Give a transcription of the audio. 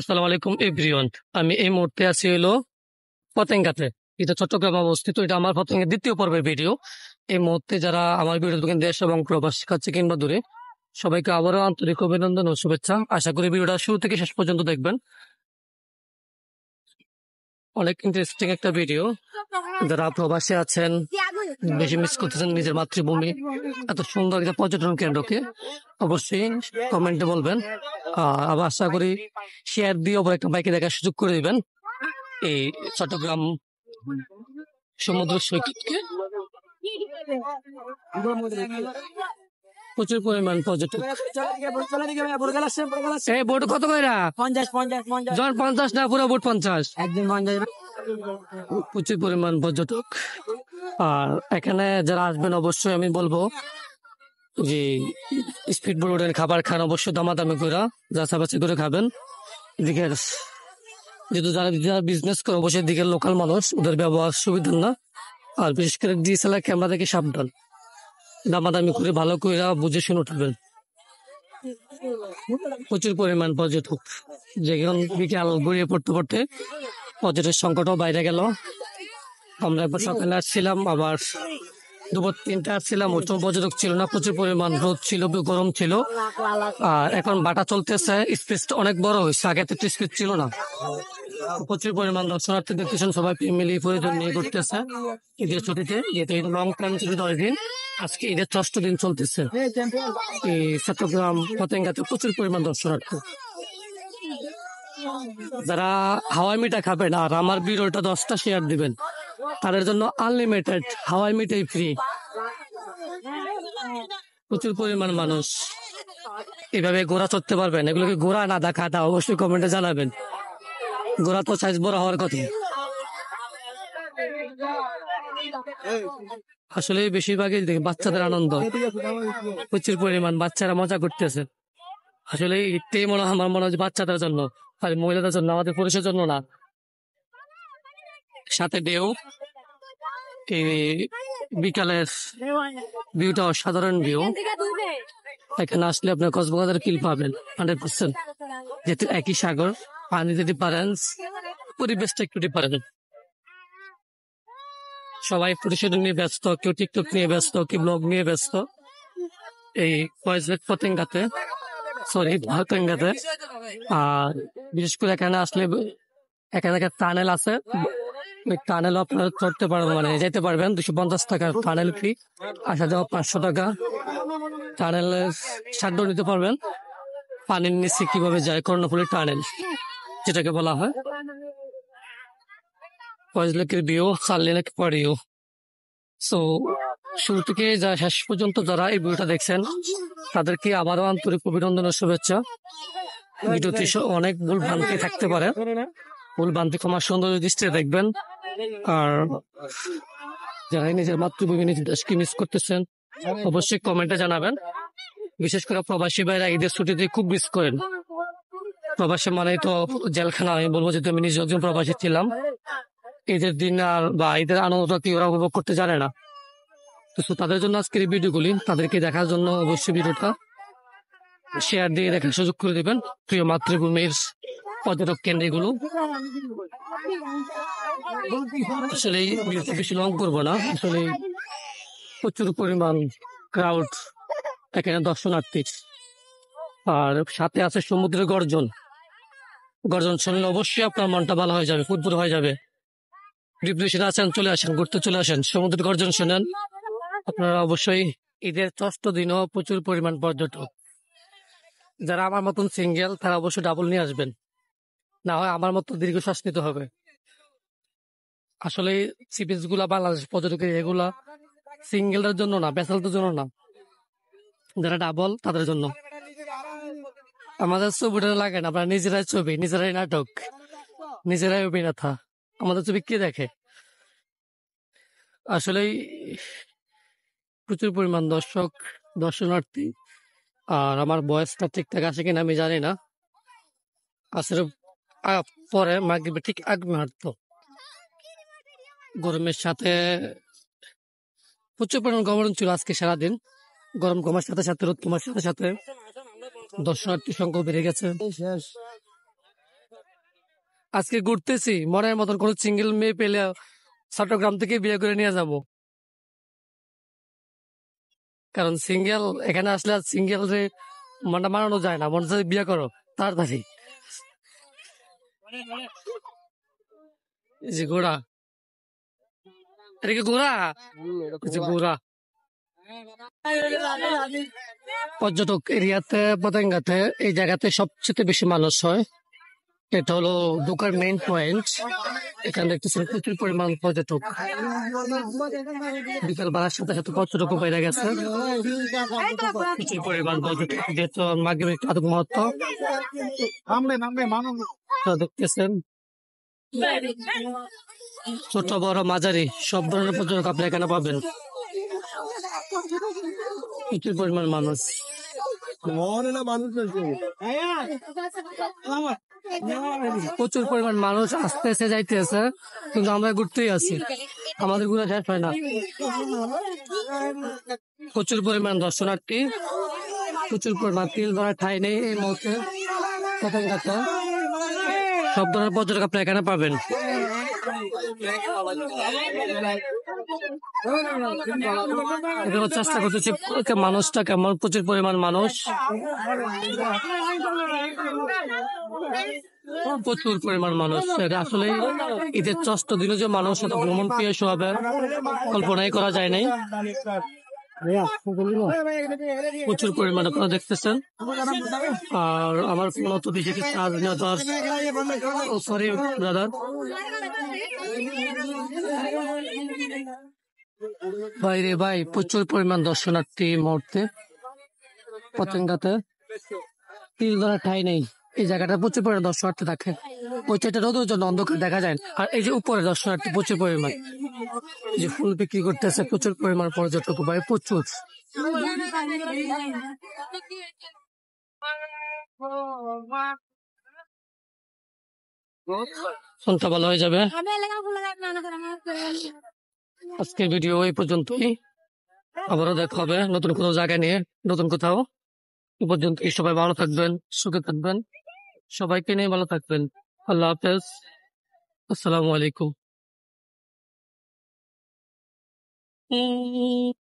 আসসালামু আলাইকুম এভরিওয়ান। আমি এই মুহূর্তে আছি হলো পতেঙ্গাতে। এটা চট্টগ্রাম অবস্থিত। এটা আমার পতেঙ্গের দ্বিতীয় পর্বের ভিডিও। এই মুহূর্তে যারা আমার ভিডিও দেখেন দেশ এবং প্রবাস কাছে কিংবা দূরে, সবাইকে আবারও আন্তরিক অভিনন্দন ও শুভেচ্ছা। আশা করি ভিডিওটা শুরু থেকে শেষ পর্যন্ত দেখবেন। অনেক ইন্টারেস্টিং একটা ভিডিও। যারা প্রবাসে আছেন, বেশি মিস করতেছেন নিজের মাতৃভূমি, এত সুন্দর একটা পর্যটন কেন্দ্রকে, অবশ্যই কমেন্টে বলবেন। আবার আশা করি শেয়ার দিয়ে ওপর একটা বাইকে দেখার সুযোগ করে দিবেন এই চট্টগ্রাম সমুদ্র সৈকতকে। প্রচুর পরিমাণ পর্যটক। এই বোট কত করে? 50 জন 50 না, পুরো বোট 50। প্রচুর পরিমাণ পর্যটক। আর এখানে যারা আসবেন অবশ্যই আমি বলবো যে স্পিড বোটের খাবার খান, অবশ্যই দামাদামি করে যাচাবাচি করে খাবেন। এদিকে যেহেতু যারা বিজনেস করে অবশ্যই দিকের লোকাল মানুষ, ওদের ব্যবহার সুবিধা না। আর বিশেষ করে ডিএসএলআর ক্যামেরা থেকে সাবধান, দামাদামি করে ভালো করে বুঝে শুনে উঠবেন। প্রচুর পরিমাণ পর্যটক, যেখান বিকেল গড়িয়ে পড়তে পড়তে পর্যটক সংকটও বাইরে গেল। আমরা একবার সকালে আসছিলাম, আবার দুপুর 3টা আসছিলাম, ওরকম পর্যটক ছিল না। প্রচুর পরিমাণ রোদ ছিল, গরম ছিল। আর এখন বাটা চলতেছে, স্পেসটা অনেক বড় হয়েছে, আগে তো স্পেস ছিল না। প্রচুর পরিমাণ দর্শনার্থী দেখতেছেন, সবাই ফ্যামিলি পরিজন নিয়ে ঘুরতেছে ঈদের ছুটিতে। যেহেতু এটা লং টাইম ছুটি 10 দিন, আজকে ঈদের 6টা দিন চলতেছে। এই চট্টগ্রাম পতেঙ্গাতে প্রচুর পরিমাণ দর্শনার্থী। যারা হাওয়াই মিঠাই খাবেন আর আমার ভিডিওটা 10টা শেয়ার দিবেন, তাদের জন্য আনলিমিটেড হাওয়াই মিঠাই ফ্রি। প্রচুর পরিমাণ মানুষ এভাবে ঘোড়া চড়তে পারবেন। এগুলোকে ঘোড়া না দেখা তা অবশ্যই কমেন্টে জানাবেন। ঘোড়া তো সাইজ বড় হওয়ার কথা। আসলে বেশিরভাগই দেখি বাচ্চাদের আনন্দ, প্রচুর পরিমাণ বাচ্চারা মজা করতেছে। আসলে এটাই মনে হয়, আমার মনে হয় বাচ্চাদের জন্য, আর মহিলাদের জন্য, আমাদের পুরুষের জন্য না। সাথে ঢেউ, এই বিকালের ভিউটা অসাধারণ ভিউ। এখানে আসলে আপনার কক্সবাজার ফিল পাবেন 100%। যেহেতু একই সাগর, পানি যদি পারেন, পরিবেশটা একটু ডিফারেন্ট। সবাই পুরুষের নিয়ে ব্যস্ত, কেউ টিকটক নিয়ে ব্যস্ত, কেউ ব্লগ নিয়ে ব্যস্ত। এই পতেঙ্গাতে, সরি পতেঙ্গাতে। আর বিশেষ করে এখানে আসলে এখানে একটা টানেল আছে, ওই টানেল আপনারা চড়তে পারবেন, মানে যেতে পারবেন। 250 টাকা টানেল ফি, আসা যাওয়া 500 টাকা। টানেলের সাহায্য নিতে পারবেন। পানির নিচে কিভাবে যায় কর্ণফুলী টানেল, যেটাকে বলা হয়। ফয়েজলেকের ভিউ, চার্লিনেক পরেও। সো শুরু থেকে যা শেষ পর্যন্ত যারা এই ভিডিওটা দেখছেন, তাদেরকে আবারও আন্তরিক অভিনন্দন ও শুভেচ্ছা। ভিডিওতে অনেক ভুল ভ্রান্তি থাকতে পারে, ভুল ভ্রান্তি ক্ষমা সুন্দর দৃষ্টিতে দেখবেন। আর যারা নিজের মাতৃভূমি, নিজের দেশকে মিস করতেছেন, অবশ্যই কমেন্টে জানাবেন। বিশেষ করে প্রবাসী ভাইরা ঈদের ছুটিতে খুব মিস করেন। প্রবাসী মানেই তো জেলখানা। আমি বলবো যে আমি নিজে একজন প্রবাসী ছিলাম। ঈদের দিন আর বা ঈদের আনন্দটা কি ওরা উপভোগ করতে জানে না। তো তাদের জন্য আজকের এই ভিডিওগুলি, তাদেরকে দেখার জন্য অবশ্যই ভিডিওটা শেয়ার দিয়ে দেখার সুযোগ করে দেবেন প্রিয় মাতৃভূমির পর্যটক কেন্দ্রগুলো। আসলে বেশি লং করবো না। আসলে প্রচুর পরিমাণ ক্রাউড এখানে, দর্শনার্থী। আর সাথে আছে সমুদ্রের গর্জন। গর্জন শুনলে অবশ্যই আপনার মনটা ভালো হয়ে যাবে, ফুরফুর হয়ে যাবে। ডিপ্রেশনে আছেন, চলে আসেন, ঘুরতে চলে আসেন, সমুদ্রের গর্জন শোনেন। আপনারা অবশ্যই ঈদের 6টা দিনও প্রচুর পরিমাণ পর্যটক। যারা আমার মতন সিঙ্গেল, তারা অবশ্যই ডাবল নিয়ে আসবেন, না হয় আমার মতো দীর্ঘশ্বাস নিতে হবে। আসলে সি বিচ গুলা বাংলাদেশ পর্যটকের, এগুলা সিঙ্গেলদের জন্য না, ব্যাচেলদের জন্য না, যারা ডাবল তাদের জন্য। আমাদের ছবিটা লাগে না, আমরা নিজেরাই ছবি, নিজেরাই নাটক, নিজেরাই অভিনেতা। আমাদের ছবি কে দেখে? আসলে প্রচুর পরিমাণ দর্শক, দর্শনার্থী। আর আমার বয়সটা ঠিকঠাক আসে কিনা আমি জানি না। আসলে পরে মাগরিবের ঠিক আগ মুহূর্ত, গরমের সাথে প্রচুর পরিমাণ গরম ছিল আজকে সারাদিন। গরম কমার সাথে সাথে, রোদ কমার সাথে সাথে দর্শনার্থী সংখ্যা বেড়ে গেছে। আজকে ঘুরতেছি, মনের মতন কোনো সিঙ্গেল মেয়ে পেলে চট্টগ্রাম থেকে বিয়ে করে নিয়ে যাব। কারণ সিঙ্গেল এখানে আসলে আর সিঙ্গেল রে মানে মানানো যায় না, মনে হচ্ছে বিয়ে করো তাড়াতাড়ি। এই যে ঘোড়া, এটা কি ঘোড়া? এই যে ঘোড়া। পর্যটক এরিয়াতে পতেঙ্গাতে এই জায়গাতে সবচেয়ে বেশি মানুষ হয়। এটা হলো ঢোকার মেইন পয়েন্ট। এখানে দেখতেছেন প্রচুর পরিমাণ পর্যটক। বিকাল বাড়ার সাথে সাথে পর্যটকও বেড়ে গেছে। প্রচুর পরিমাণ পর্যটক, যেহেতু মাগরিবের একটু আধুক মুহূর্ত। তো দেখতেছেন ছোট বড় মাঝারি সব ধরনের পর্যটক আপনি এখানে পাবেন। প্রচুর পরিমাণ মানুষ। প্রচুর পরিমাণ মানুষ আসতেছে যাইতেছে, কিন্তু আমরা ঘুরতেই আছি, আমাদের ঘুরে শেষ হয় না। প্রচুর পরিমাণ দর্শনার্থী, প্রচুর পরিমাণ তিল ধরার ঠাই নেই এই মুহূর্তে। পতেঙ্গাতে সব ধরনের পর্যটক আপনি এখানে পাবেন। এখানে চেষ্টা করতেছি মানুষটা কেমন, প্রচুর পরিমাণ মানুষ, প্রচুর পরিমাণ মানুষ। এটা আসলে ঈদের ষষ্ঠ দিনে যে মানুষ এত ভ্রমণ পেয়ে হবে কল্পনাই করা যায় নাই। প্রচুর পরিমাণ আপনারা দেখতেছেন। আর আমার ফোন তো বেশি চার্জ নেওয়া, সরি ব্রাদার। ভাই রে ভাই, প্রচুর পরিমাণ দর্শনার্থী মুহূর্তে পতেঙ্গাতে, তিল ধরার ঠাই নেই। এই জায়গাটা প্রচুর পরিমাণ দর্শনার্থী থাকে, ওই চারটা রোদের জন্য অন্ধকার দেখা যায়। আর এই যে উপরে দর্শনার্থী প্রচুর পরিমাণ, যে ফুল বিক্রি করতেছে প্রচুর পরিমাণ পর্যটক ভাই, প্রচুর। ফোনটা ভালো হয়ে যাবে। আজকের ভিডিও এই পর্যন্তই, আবারও দেখা হবে নতুন কোনো জায়গা নিয়ে, নতুন কোথাও। এ পর্যন্ত সবাই ভালো থাকবেন, সুখে থাকবেন, সবাইকে নিয়ে ভালো থাকবেন। আল্লাহ হাফেজ, আসসালামু আলাইকুম।